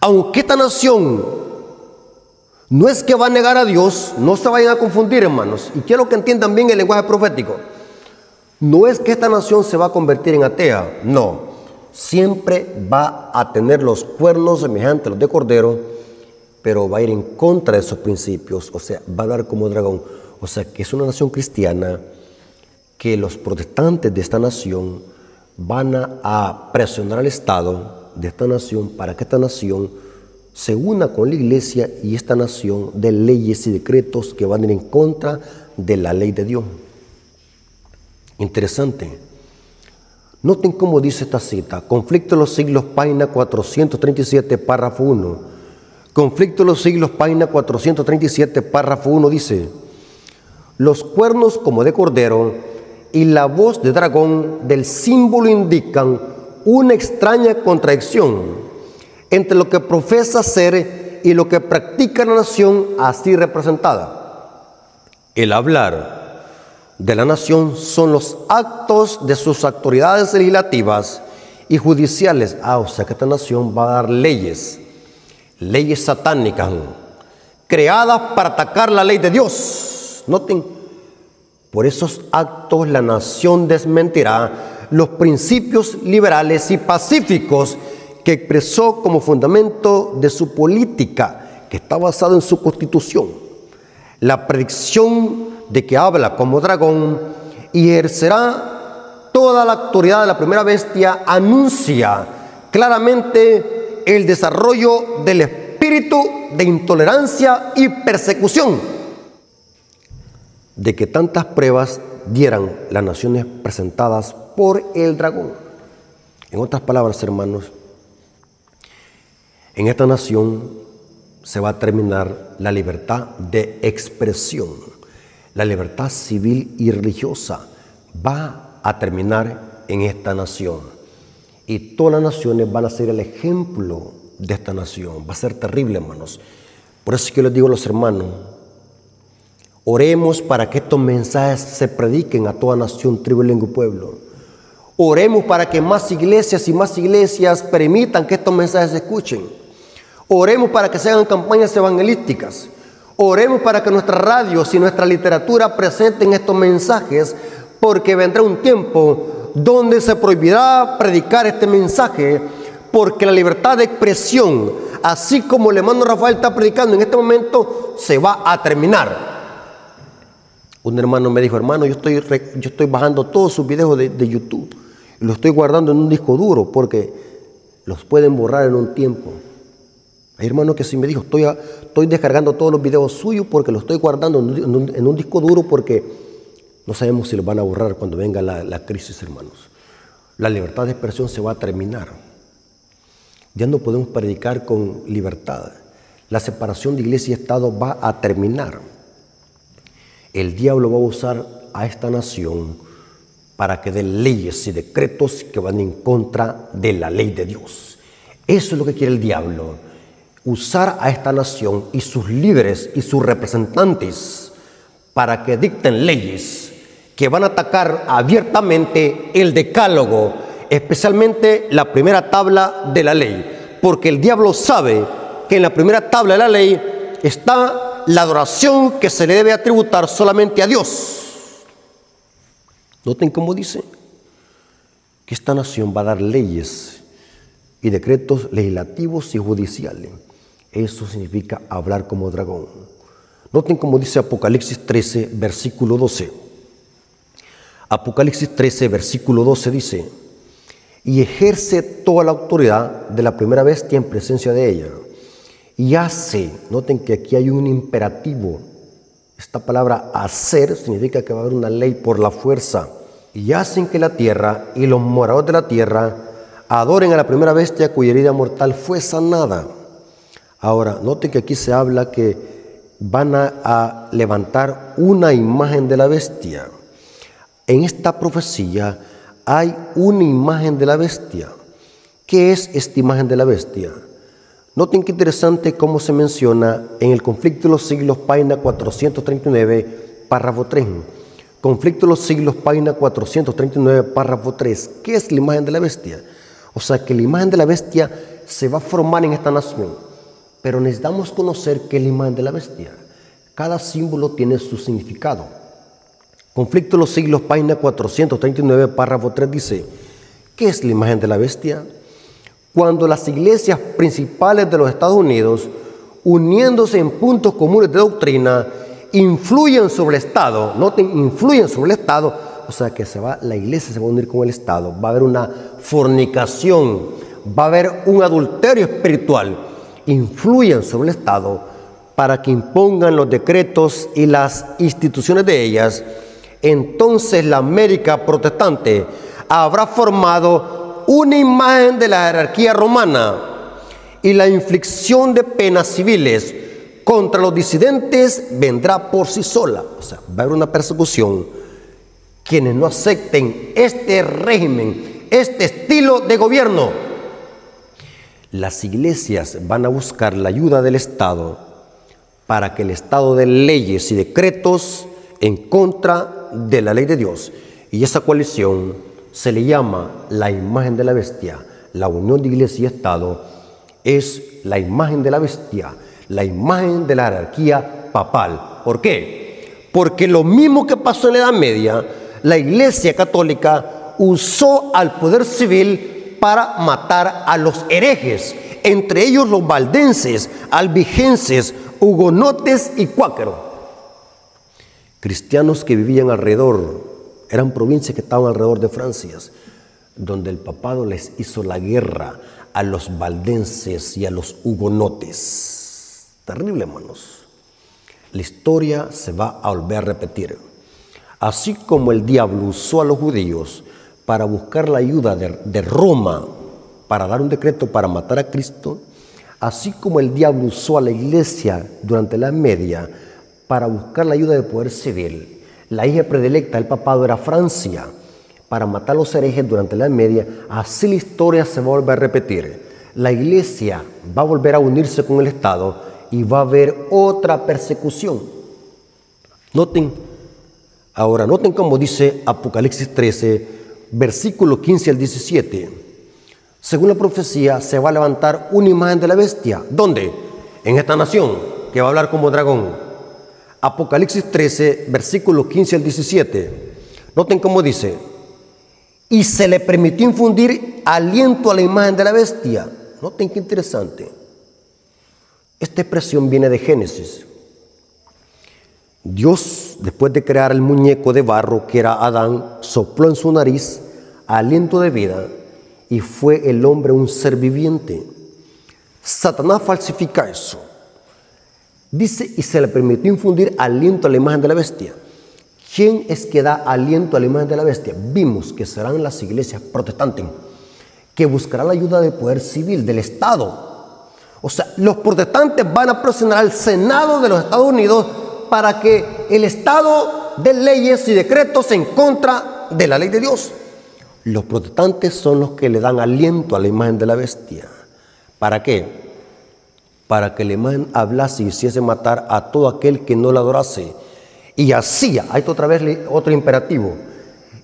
Aunque esta nación no es que va a negar a Dios, no se vayan a confundir, hermanos, y quiero que entiendan bien el lenguaje profético. No es que esta nación se va a convertir en atea, no. Siempre va a tener los cuernos semejantes a los de cordero, pero va a ir en contra de esos principios, o sea, va a dar como dragón. O sea, que es una nación cristiana que los protestantes de esta nación van a presionar al Estado de esta nación para que esta nación se una con la iglesia y esta nación de leyes y decretos que van a ir en contra de la ley de Dios. Interesante. Noten cómo dice esta cita. Conflicto de los siglos, página 437, párrafo 1. Conflicto de los siglos, página 437, párrafo 1 dice: los cuernos como de cordero y la voz de dragón del símbolo indican una extraña contradicción entre lo que profesa ser y lo que practica la nación así representada. El hablar de la nación son los actos de sus autoridades legislativas y judiciales. O sea que esta nación va a dar leyes satánicas, creadas para atacar la ley de Dios. Noten, por esos actos la nación desmentirá los principios liberales y pacíficos que expresó como fundamento de su política, que está basado en su constitución. La predicción de que habla como dragón y ejercerá toda la autoridad de la primera bestia anuncia claramente el desarrollo del espíritu de intolerancia y persecución de que tantas pruebas dieran las naciones presentadas por el dragón. En otras palabras, hermanos, en esta nación se va a terminar la libertad de expresión. La libertad civil y religiosa va a terminar en esta nación. Y todas las naciones van a ser el ejemplo de esta nación. Va a ser terrible, hermanos. Por eso es que les digo a los hermanos, Oremos para que estos mensajes se prediquen a toda nación, tribu, lengua y pueblo. Oremos para que más iglesias y más iglesias permitan que estos mensajes se escuchen. Oremos para que se hagan campañas evangelísticas. Oremos para que nuestras radios y nuestra literatura presenten estos mensajes, porque vendrá un tiempo donde se prohibirá predicar este mensaje, porque la libertad de expresión, así como el hermano Rafael está predicando en este momento, se va a terminar. Un hermano me dijo: hermano, yo estoy bajando todos sus videos de YouTube y los estoy guardando en un disco duro porque los pueden borrar en un tiempo. Hay hermano que sí me dijo: estoy descargando todos los videos suyos porque los estoy guardando en un disco duro porque no sabemos si los van a borrar cuando venga la crisis, hermanos. La libertad de expresión se va a terminar. Ya no podemos predicar con libertad. La separación de iglesia y Estado va a terminar. El diablo va a usar a esta nación para que dé leyes y decretos que van en contra de la ley de Dios. Eso es lo que quiere el diablo. Usar a esta nación y sus líderes y sus representantes para que dicten leyes que van a atacar abiertamente el decálogo, especialmente la primera tabla de la ley, porque el diablo sabe que en la primera tabla de la ley está la adoración que se le debe atributar solamente a Dios. Noten cómo dice que esta nación va a dar leyes y decretos legislativos y judiciales. Eso significa hablar como dragón. Noten cómo dice Apocalipsis 13, versículo 12. Apocalipsis 13, versículo 12 dice: y ejerce toda la autoridad de la primera bestia en presencia de ella. Y hace, noten que aquí hay un imperativo. Esta palabra hacer significa que va a haber una ley por la fuerza. Y hacen que la tierra y los moradores de la tierra adoren a la primera bestia cuya herida mortal fue sanada. Ahora, noten que aquí se habla que van a levantar una imagen de la bestia. En esta profecía hay una imagen de la bestia. ¿Qué es esta imagen de la bestia? Noten qué interesante cómo se menciona en el Conflicto de los Siglos, página 439, párrafo 3. Conflicto de los Siglos, página 439, párrafo 3. ¿Qué es la imagen de la bestia? O sea, que la imagen de la bestia se va a formar en esta nación. Pero necesitamos conocer qué es la imagen de la bestia. Cada símbolo tiene su significado. Conflicto de los Siglos, página 439, párrafo 3 dice: ¿qué es la imagen de la bestia? Cuando las iglesias principales de los Estados Unidos, uniéndose en puntos comunes de doctrina, influyen sobre el Estado, noten, influyen sobre el Estado, o sea que la iglesia se va a unir con el Estado, va a haber una fornicación, va a haber un adulterio espiritual, influyen sobre el Estado para que impongan los decretos y las instituciones de ellas. Entonces la América protestante habrá formado una imagen de la jerarquía romana y la inflicción de penas civiles contra los disidentes vendrá por sí sola. O sea, va a haber una persecución. Quienes no acepten este régimen, este estilo de gobierno, las iglesias van a buscar la ayuda del Estado para que el Estado dé leyes y decretos en contra de la ley de Dios. Y esa coalición se le llama la imagen de la bestia. La unión de iglesia y Estado es la imagen de la bestia, la imagen de la jerarquía papal. ¿Por qué? Porque lo mismo que pasó en la Edad Media, la Iglesia Católica usó al poder civil para matar a los herejes, entre ellos los valdenses, albigenses, hugonotes y cuáqueros. Cristianos que vivían alrededor, eran provincias que estaban alrededor de Francia, donde el papado les hizo la guerra a los valdenses y a los hugonotes. Terrible, hermanos. La historia se va a volver a repetir. Así como el diablo usó a los judíos para buscar la ayuda de Roma para dar un decreto para matar a Cristo, así como el diablo usó a la iglesia durante la Edad Media para buscar la ayuda del poder civil, la hija predilecta del papado era Francia, para matar a los herejes durante la Edad Media. Así la historia se va a volver a repetir. La iglesia va a volver a unirse con el Estado y va a haber otra persecución. Noten cómo dice Apocalipsis 13, versículo 15 al 17. Según la profecía, se va a levantar una imagen de la bestia. ¿Dónde? En esta nación, que va a hablar como dragón. Apocalipsis 13, versículo 15 al 17. Noten cómo dice: y se le permitió infundir aliento a la imagen de la bestia. Noten qué interesante. Esta expresión viene de Génesis. Dios, después de crear el muñeco de barro que era Adán, sopló en su nariz aliento de vida y fue el hombre un ser viviente. Satanás falsifica eso. Dice, y se le permitió infundir aliento a la imagen de la bestia. ¿Quién es que da aliento a la imagen de la bestia? Vimos que serán las iglesias protestantes, que buscarán la ayuda del poder civil, del Estado. O sea, los protestantes van a presionar al Senado de los Estados Unidos para que el Estado dé leyes y decretos en contra de la ley de Dios. Los protestantes son los que le dan aliento a la imagen de la bestia. ¿Para qué? Para que la imagen hablase y hiciese matar a todo aquel que no la adorase. Y hacía, ahí está otra vez otro imperativo,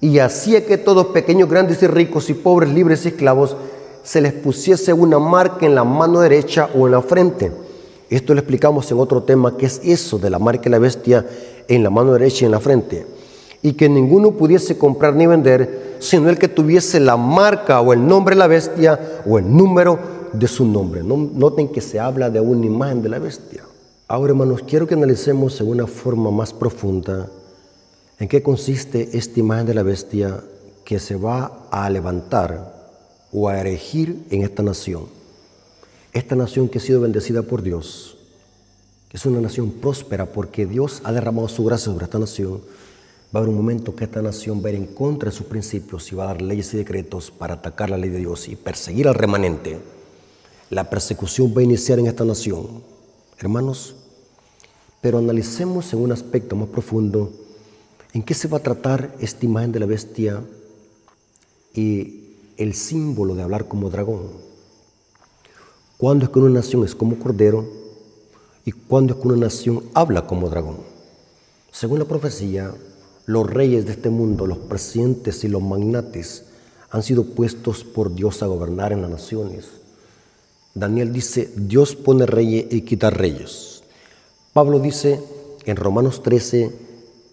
y hacía que todos, pequeños, grandes y ricos y pobres, libres y esclavos, se les pusiese una marca en la mano derecha o en la frente. Esto lo explicamos en otro tema, que es eso de la marca de la bestia en la mano derecha y en la frente. Y que ninguno pudiese comprar ni vender, sino el que tuviese la marca o el nombre de la bestia o el número de su nombre. Noten que se habla de una imagen de la bestia. Ahora, hermanos, quiero que analicemos en una forma más profunda en qué consiste esta imagen de la bestia que se va a levantar o a erigir en esta nación. Esta nación que ha sido bendecida por Dios, que es una nación próspera porque Dios ha derramado su gracia sobre esta nación. Va a haber un momento que esta nación va a ir en contra de sus principios y va a dar leyes y decretos para atacar la ley de Dios y perseguir al remanente. La persecución va a iniciar en esta nación, hermanos. Pero analicemos en un aspecto más profundo en qué se va a tratar esta imagen de la bestia y el símbolo de hablar como dragón. ¿Cuándo es que una nación es como cordero y cuándo es que una nación habla como dragón? Según la profecía, los reyes de este mundo, los presidentes y los magnates han sido puestos por Dios a gobernar en las naciones. Daniel dice, Dios pone reyes y quita reyes. Pablo dice en Romanos 13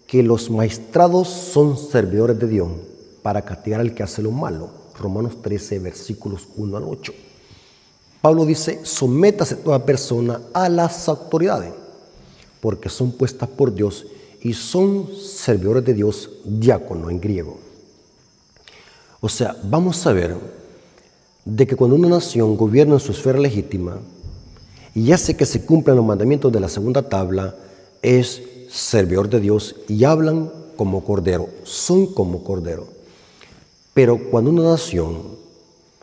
que los maestrados son servidores de Dios para castigar al que hace lo malo. Romanos 13, versículos 1 al 8. Pablo dice, sométase toda persona a las autoridades, porque son puestas por Dios y son servidores de Dios, diácono en griego. O sea, vamos a ver de que cuando una nación gobierna en su esfera legítima y hace que se cumplan los mandamientos de la segunda tabla, es servidor de Dios y hablan como cordero, son como cordero. Pero cuando una nación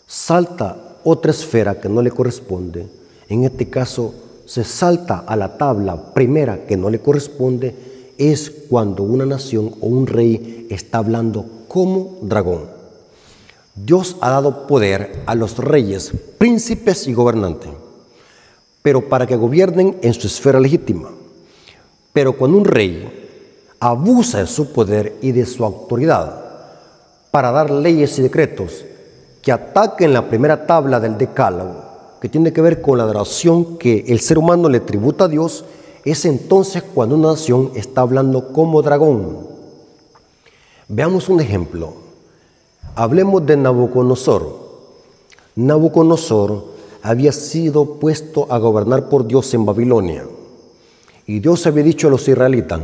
salta otra esfera que no le corresponde, en este caso se salta a la tabla primera que no le corresponde, es cuando una nación o un rey está hablando como dragón. Dios ha dado poder a los reyes, príncipes y gobernantes, pero para que gobiernen en su esfera legítima. Pero cuando un rey abusa de su poder y de su autoridad para dar leyes y decretos que ataquen la primera tabla del decálogo, que tiene que ver con la adoración que el ser humano le tributa a Dios, es entonces cuando una nación está hablando como dragón. Veamos un ejemplo. Hablemos de Nabucodonosor. Nabucodonosor había sido puesto a gobernar por Dios en Babilonia. Y Dios había dicho a los israelitas,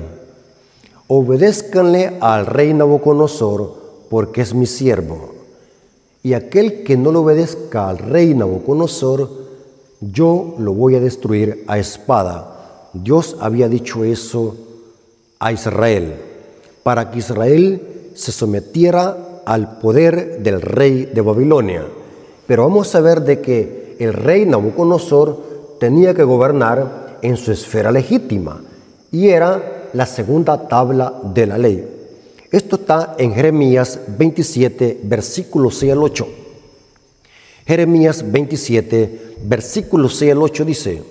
obedézcanle al rey Nabucodonosor porque es mi siervo. Y aquel que no le obedezca al rey Nabucodonosor, yo lo voy a destruir a espada. Dios había dicho eso a Israel, para que Israel se sometiera al poder del rey de Babilonia. Pero vamos a ver de que el rey Nabucodonosor tenía que gobernar en su esfera legítima y era la segunda tabla de la ley. Esto está en Jeremías 27, versículos 6 al 8. Jeremías 27, versículos 6 al 8 dice,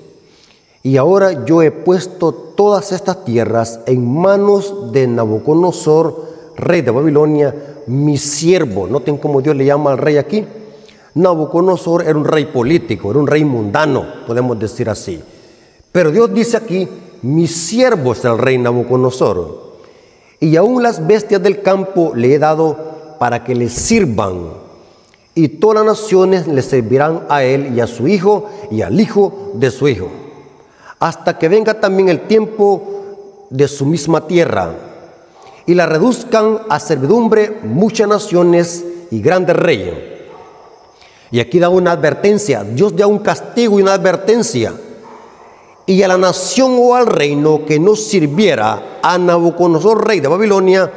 Y ahora yo he puesto todas estas tierras en manos de Nabucodonosor, rey de Babilonia, mi siervo. Noten cómo Dios le llama al rey aquí. Nabucodonosor era un rey político, era un rey mundano, podemos decir así. Pero Dios dice aquí, mi siervo es el rey Nabucodonosor. Y aún las bestias del campo le he dado para que le sirvan. Y todas las naciones le servirán a él y a su hijo y al hijo de su hijo, hasta que venga también el tiempo de su misma tierra, y la reduzcan a servidumbre muchas naciones y grandes reyes. Y aquí da una advertencia, Dios da un castigo y una advertencia. Y a la nación o al reino que no sirviera a Nabucodonosor, rey de Babilonia,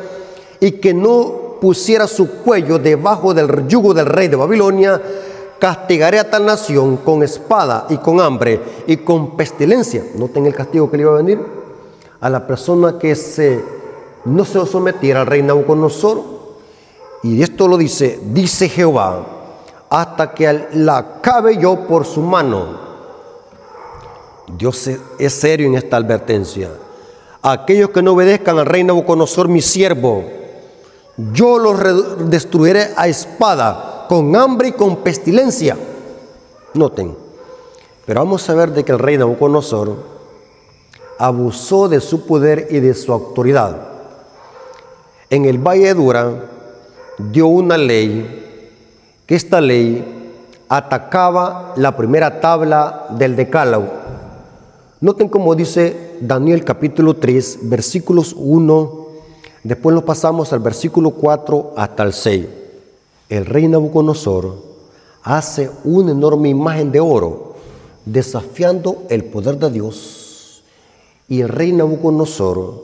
y que no pusiera su cuello debajo del yugo del rey de Babilonia, castigaré a tal nación con espada y con hambre y con pestilencia. Noten el castigo que le iba a venir a la persona que no se sometiera al rey Nabucodonosor. Y esto lo dice Jehová, hasta que la acabe yo por su mano. Dios es serio en esta advertencia. Aquellos que no obedezcan al rey Nabucodonosor, mi siervo, yo los destruiré a espada, con hambre y con pestilencia. Noten, pero vamos a ver de que el rey Nabucodonosor abusó de su poder y de su autoridad. En el Valle de Dura dio una ley, que esta ley atacaba la primera tabla del Decálogo. Noten cómo dice Daniel capítulo 3, versículos 1, después nos pasamos al versículo 4 hasta el 6. El rey Nabucodonosor hace una enorme imagen de oro, desafiando el poder de Dios. Y el rey Nabucodonosor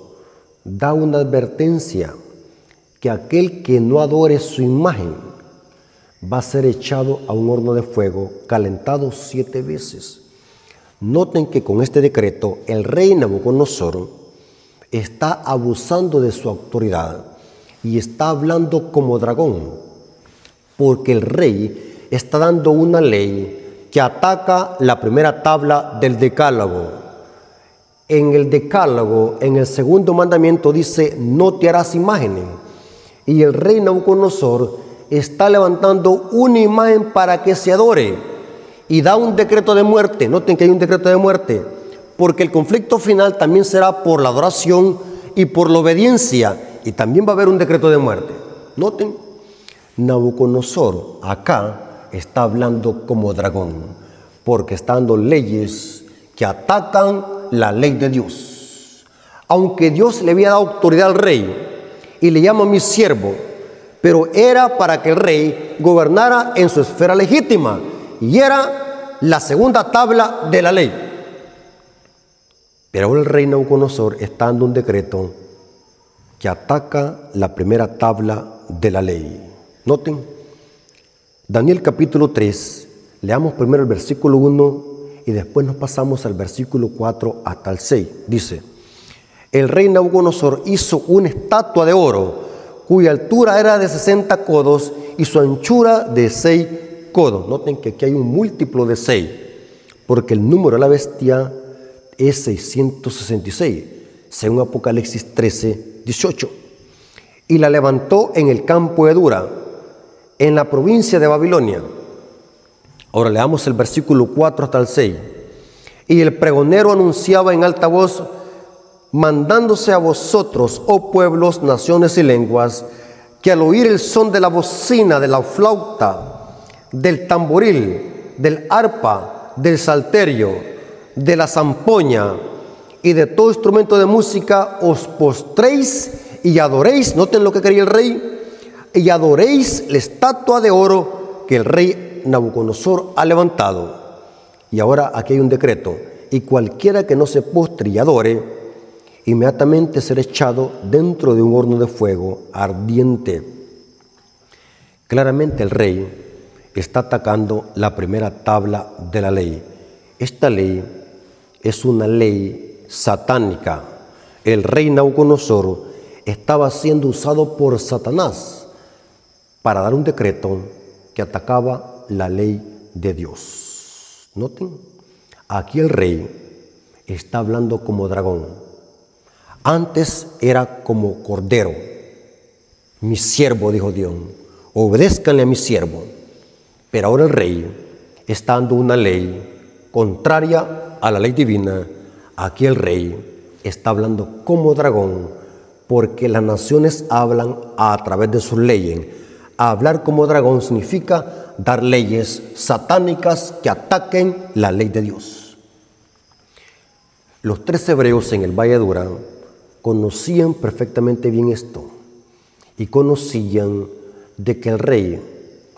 da una advertencia, que aquel que no adore su imagen va a ser echado a un horno de fuego, calentado 7 veces. Noten que con este decreto el rey Nabucodonosor está abusando de su autoridad y está hablando como dragón, porque el rey está dando una ley que ataca la primera tabla del Decálogo. En el Decálogo, en el segundo mandamiento dice, no te harás imágenes. Y el rey Nabucodonosor está levantando una imagen para que se adore. Y da un decreto de muerte. Noten que hay un decreto de muerte, porque el conflicto final también será por la adoración y por la obediencia, y también va a haber un decreto de muerte. Noten, Nabucodonosor acá está hablando como dragón, porque está dando leyes que atacan la ley de Dios. Aunque Dios le había dado autoridad al rey y le llama mi siervo, pero era para que el rey gobernara en su esfera legítima, y era la segunda tabla de la ley. Pero ahora el rey Nabucodonosor está dando un decreto que ataca la primera tabla de la ley. Noten, Daniel capítulo 3, leamos primero el versículo 1 y después nos pasamos al versículo 4 hasta el 6. Dice, el rey Nabucodonosor hizo una estatua de oro, cuya altura era de 60 codos y su anchura de 6 codos. Noten que aquí hay un múltiplo de 6, porque el número de la bestia es 666, según Apocalipsis 13, 18. Y la levantó en el campo de Dura, en la provincia de Babilonia. Ahora leamos el versículo 4 hasta el 6. Y el pregonero anunciaba en alta voz, mandándose a vosotros, oh pueblos, naciones y lenguas, que al oír el son de la bocina, de la flauta, del tamboril, del arpa, del salterio, de la zampoña y de todo instrumento de música, os postréis y adoréis. Noten lo que quería el rey, y adoréis la estatua de oro que el rey Nabucodonosor ha levantado. Y ahora aquí hay un decreto, y cualquiera que no se postre y adore, inmediatamente será echado dentro de un horno de fuego ardiente. Claramente el rey está atacando la primera tabla de la ley. Esta ley es una ley satánica. El rey Nabucodonosor estaba siendo usado por Satanás para dar un decreto que atacaba la ley de Dios. Noten, aquí el rey está hablando como dragón. Antes era como cordero. Mi siervo, dijo Dios, obedézcanle a mi siervo. Pero ahora el rey está dando una ley contraria a la ley divina. Aquí el rey está hablando como dragón, porque las naciones hablan a través de sus leyes. Hablar como dragón significa dar leyes satánicas que ataquen la ley de Dios. Los 3 hebreos en el Valle de Dura conocían perfectamente bien esto y conocían de que el rey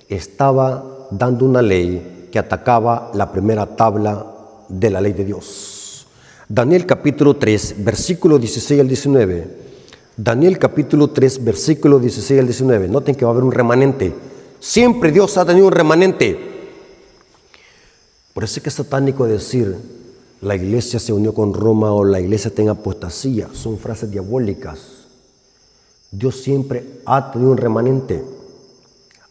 estaba dando una ley que atacaba la primera tabla de la ley de Dios. Daniel capítulo 3, versículo 16 al 19. Daniel capítulo 3, versículo 16 al 19. Noten que va a haber un remanente. Siempre Dios ha tenido un remanente. Por eso es que es satánico decir la iglesia se unió con Roma o la iglesia está en apostasía. Son frases diabólicas. Dios siempre ha tenido un remanente.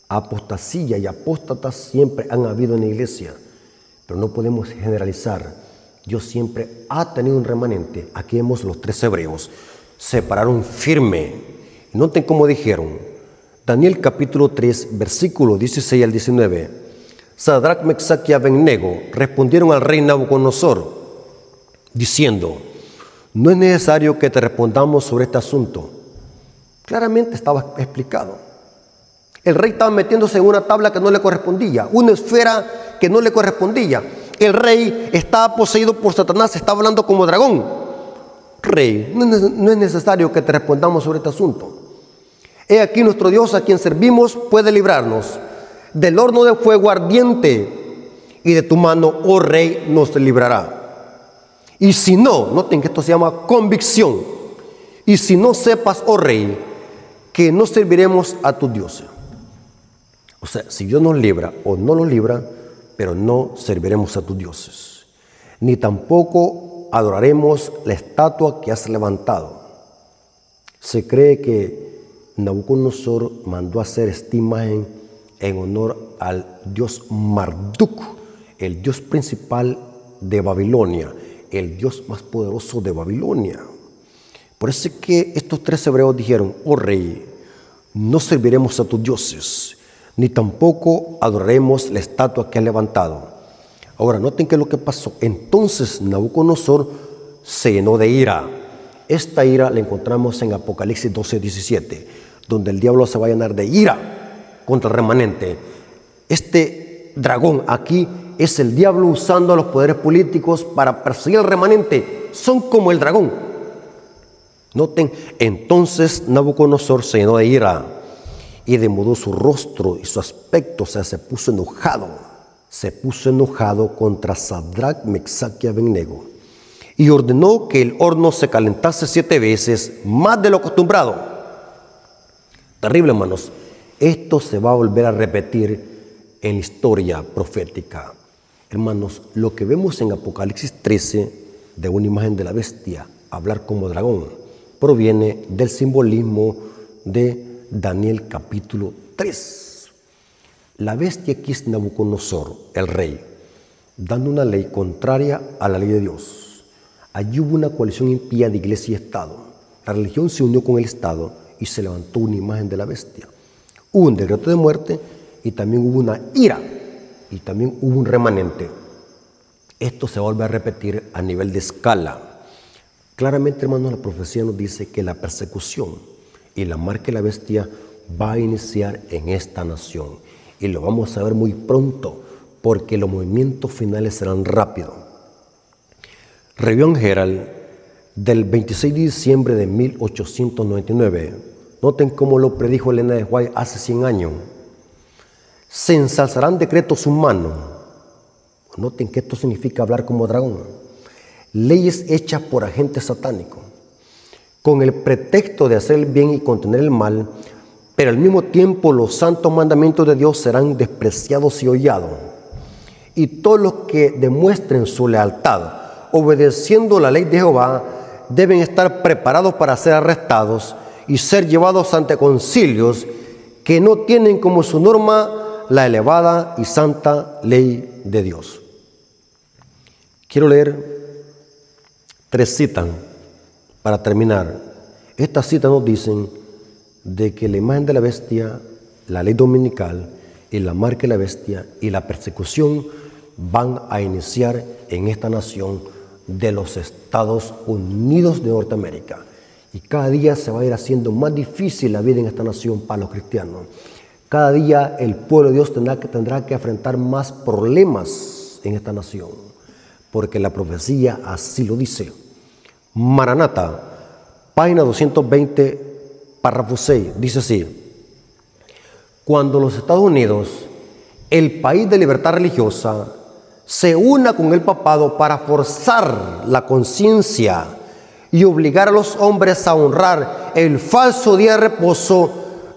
Apostasía y apóstatas siempre han habido en la iglesia, pero no podemos generalizar. Dios siempre ha tenido un remanente. Aquí vemos los 3 hebreos. Se pararon firme. Noten cómo dijeron. Daniel capítulo 3, versículo 16 al 19. Sadrach, Mesach y Abednego respondieron al rey Nabucodonosor, diciendo: no es necesario que te respondamos sobre este asunto. Claramente estaba explicado. El rey estaba metiéndose en una tabla que no le correspondía, una esfera que no le correspondía. El rey estaba poseído por Satanás, estaba hablando como dragón. Rey, no es necesario que te respondamos sobre este asunto. He aquí nuestro Dios, a quien servimos, puede librarnos del horno de fuego ardiente, y de tu mano, oh rey, nos librará. Y si no, noten que esto se llama convicción, y si no sepas, oh rey, que no serviremos a tus dioses. O sea, si Dios nos libra o no nos libra, pero no serviremos a tus dioses, ni tampoco adoraremos la estatua que has levantado. Se cree que Nabucodonosor mandó a hacer esta imagen en honor al dios Marduk, el dios principal de Babilonia, el dios más poderoso de Babilonia. Por eso es que estos 3 hebreos dijeron: oh rey, no serviremos a tus dioses, ni tampoco adoraremos la estatua que has levantado. Ahora, noten qué es lo que pasó. Entonces Nabucodonosor se llenó de ira. Esta ira la encontramos en Apocalipsis 12, 17, donde el diablo se va a llenar de ira contra el remanente. Este dragón aquí es el diablo usando a los poderes políticos para perseguir al remanente. Son como el dragón. Noten, entonces Nabucodonosor se llenó de ira y demudó su rostro y su aspecto, o sea, se puso enojado. Se puso enojado contra Sadrach, Mesach y Abednego, y ordenó que el horno se calentase 7 veces más de lo acostumbrado. Terrible, hermanos. Esto se va a volver a repetir en la historia profética. Hermanos, lo que vemos en Apocalipsis 13 de una imagen de la bestia, hablar como dragón, proviene del simbolismo de Daniel capítulo 3. La bestia aquí es Nabucodonosor, el rey, dando una ley contraria a la ley de Dios. Allí hubo una coalición impía de iglesia y Estado. La religión se unió con el Estado y se levantó una imagen de la bestia. Hubo un decreto de muerte y también hubo una ira y también hubo un remanente. Esto se vuelve a repetir a nivel de escala. Claramente, hermanos, la profecía nos dice que la persecución y la marca de la bestia va a iniciar en esta nación. Y lo vamos a ver muy pronto, porque los movimientos finales serán rápidos. Review and Herald del 26 de diciembre de 1899. Noten cómo lo predijo Elena de White hace 100 años. Se ensalzarán decretos humanos. Noten que esto significa hablar como dragón. Leyes hechas por agentes satánicos, con el pretexto de hacer el bien y contener el mal, pero al mismo tiempo los santos mandamientos de Dios serán despreciados y hollados. Y todos los que demuestren su lealtad, obedeciendo la ley de Jehová, deben estar preparados para ser arrestados y ser llevados ante concilios que no tienen como su norma la elevada y santa ley de Dios. Quiero leer 3 citas para terminar. Estas citas nos dicen de que la imagen de la bestia, la ley dominical y la marca de la bestia y la persecución van a iniciar en esta nación de los Estados Unidos de Norteamérica. Y cada día se va a ir haciendo más difícil la vida en esta nación para los cristianos. Cada día el pueblo de Dios tendrá que enfrentar más problemas en esta nación, porque la profecía así lo dice. Maranata, página 220, párrafo 6, dice así: cuando los Estados Unidos, el país de libertad religiosa, se una con el papado para forzar la conciencia y obligar a los hombres a honrar el falso día de reposo,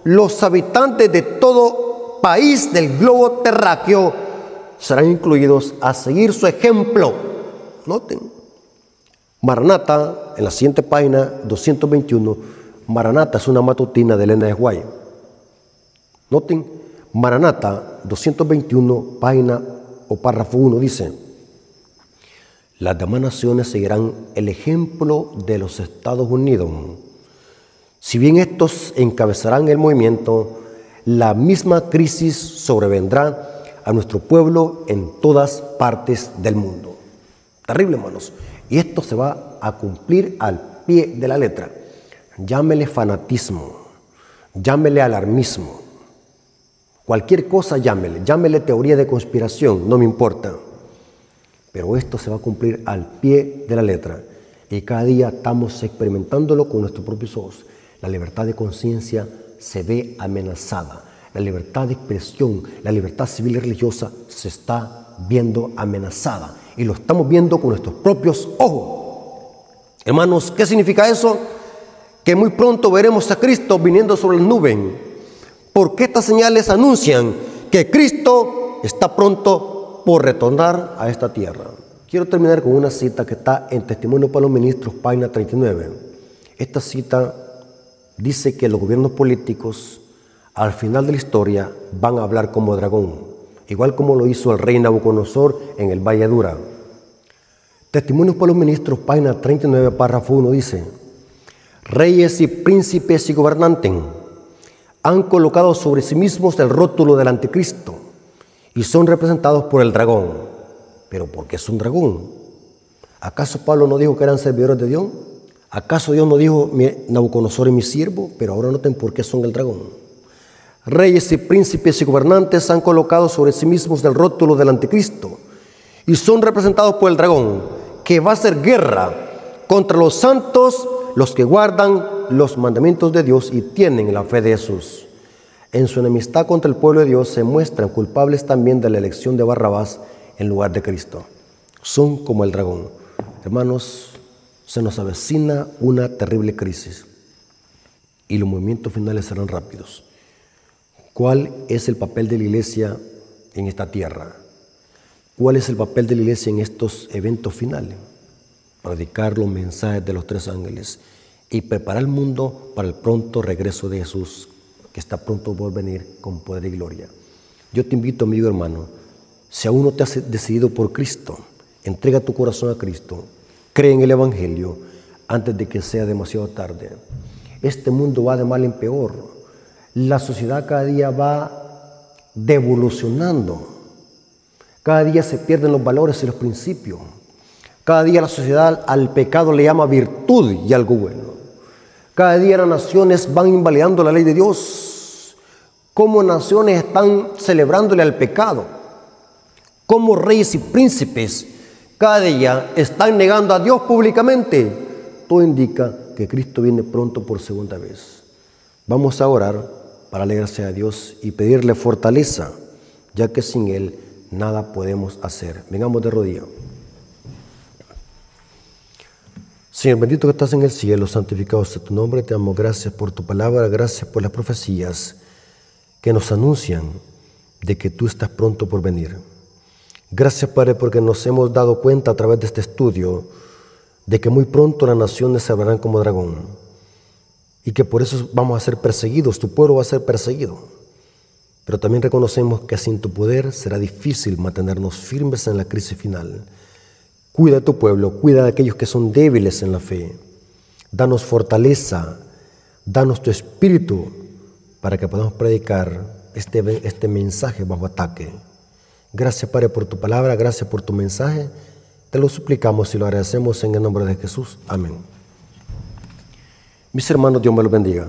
los habitantes de todo país del globo terráqueo serán incluidos a seguir su ejemplo. Noten, Maranata, en la siguiente página 221, Maranata es una matutina de Elena de White. Noten, Maranata 221, página o párrafo 1 dice: las demás naciones seguirán el ejemplo de los Estados Unidos. Si bien estos encabezarán el movimiento, la misma crisis sobrevendrá a nuestro pueblo en todas partes del mundo. Terrible, hermanos. Y esto se va a cumplir al pie de la letra. Llámele fanatismo, llámele alarmismo, cualquier cosa llámele teoría de conspiración, no me importa. Pero esto se va a cumplir al pie de la letra. Y cada día estamos experimentándolo con nuestros propios ojos. La libertad de conciencia se ve amenazada. La libertad de expresión, la libertad civil y religiosa se está viendo amenazada. Y lo estamos viendo con nuestros propios ojos. Hermanos, ¿qué significa eso? Que muy pronto veremos a Cristo viniendo sobre las nubes. Porque estas señales anuncian que Cristo está pronto por retornar a esta tierra. Quiero terminar con una cita que está en Testimonio para los Ministros, página 39. Esta cita dice que los gobiernos políticos al final de la historia van a hablar como dragón, igual como lo hizo el rey Nabucodonosor en el Valle de Dura. Testimonios para los Ministros, página 39, párrafo 1 dice: reyes y príncipes y gobernantes han colocado sobre sí mismos el rótulo del anticristo y son representados por el dragón. ¿Pero por qué es un dragón? ¿Acaso Pablo no dijo que eran servidores de Dios? ¿Acaso Dios no dijo Nabucodonosor es mi siervo? Pero ahora noten por qué son el dragón. Reyes y príncipes y gobernantes han colocado sobre sí mismos el rótulo del anticristo y son representados por el dragón, que va a hacer guerra contra los santos, los que guardan los mandamientos de Dios y tienen la fe de Jesús. En su enemistad contra el pueblo de Dios se muestran culpables también de la elección de Barrabás en lugar de Cristo. Son como el dragón. Hermanos, se nos avecina una terrible crisis y los movimientos finales serán rápidos. ¿Cuál es el papel de la iglesia en esta tierra? ¿Cuál es el papel de la iglesia en estos eventos finales? Predicar los mensajes de los 3 ángeles y preparar el mundo para el pronto regreso de Jesús, que está pronto por venir con poder y gloria. Yo te invito, amigo hermano, si aún no te has decidido por Cristo, entrega tu corazón a Cristo, cree en el Evangelio antes de que sea demasiado tarde. Este mundo va de mal en peor. La sociedad cada día va devolucionando. Cada día se pierden los valores y los principios. Cada día la sociedad al pecado le llama virtud y algo bueno. Cada día las naciones van invalidando la ley de Dios. Cómo naciones están celebrándole al pecado. Cómo reyes y príncipes cada día están negando a Dios públicamente. Todo indica que Cristo viene pronto por segunda vez. Vamos a orar para alegrarse a Dios y pedirle fortaleza, ya que sin Él nada podemos hacer. Vengamos de rodillas. Señor bendito que estás en el cielo, santificado sea tu nombre. Te damos gracias por tu palabra, gracias por las profecías que nos anuncian de que tú estás pronto por venir. Gracias, Padre, porque nos hemos dado cuenta a través de este estudio de que muy pronto las naciones se hablarán como dragón y que por eso vamos a ser perseguidos, tu pueblo va a ser perseguido. Pero también reconocemos que sin tu poder será difícil mantenernos firmes en la crisis final. Cuida a tu pueblo, cuida de aquellos que son débiles en la fe. Danos fortaleza, danos tu espíritu para que podamos predicar este mensaje bajo ataque. Gracias, Padre, por tu palabra, gracias por tu mensaje. Te lo suplicamos y lo agradecemos en el nombre de Jesús. Amén. Mis hermanos, Dios me los bendiga.